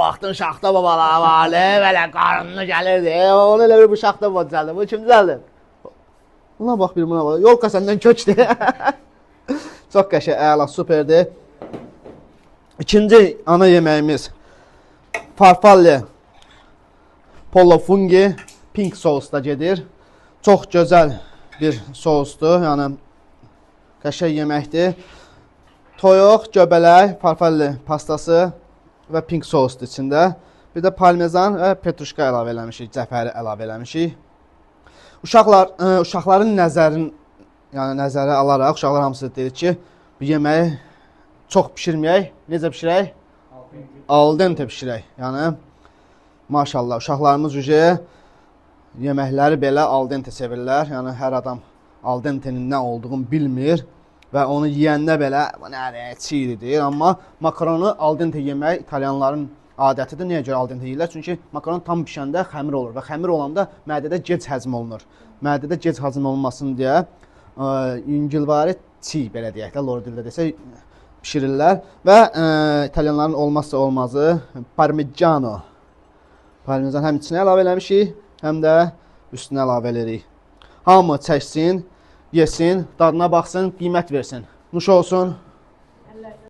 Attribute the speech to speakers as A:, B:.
A: vaxtın şaxta babaları vardı, belə qarınlı gəlirdi. Onu elə bir bu şaxta baba düzəldi. Bu kim düzəldi? Buna bax bir buna bax. Yolka səndən köçdü. Çox qəşəng, əla, superdir. İkinci ana yeməyimiz farfalle pollo fungi pink sousda gedir. Çox gözəl bir sousdur, yəni qəşəng yeməkdir. Toyuq, göbələk, farfalle pastası və pink sousdur içində. Bir də parmezan və petruşka əlavə eləmişik, cəfəri əlavə eləmişik. Uşaqların nəzərə alaraq, uşaqlar hamısı deyir ki, bu yeməyi çox pişirməyək. Necə pişirək? Al dente pişirək. Yəni, maşallah, uşaqlarımız yeməkləri belə al dente sevirlər. Yəni, hər adam al dentenin nə olduğunu bilmir və onu yeyəndə belə, nədir, çiğdir deyir. Amma makaronu al dente yemək İtalyanların adətidir. Niyə görə al dente yeyirlər? Çünki makaron tam pişəndə xəmir olur və xəmir olanda mədədə gec həzm olunur. Mədədə gec həzm olunmasın deyə yüngülvari çiğ, belə deyək də, lor dildə desək, pişirirlər və İtalyanların olmazsa olmazı parmigiano. Parmezan həm içinə əlavə eləmişik, həm də üstünə əlavə eləyirik. Hamı çəksin, yesin, dadına baxsın, qiymət versin. Nuş olsun.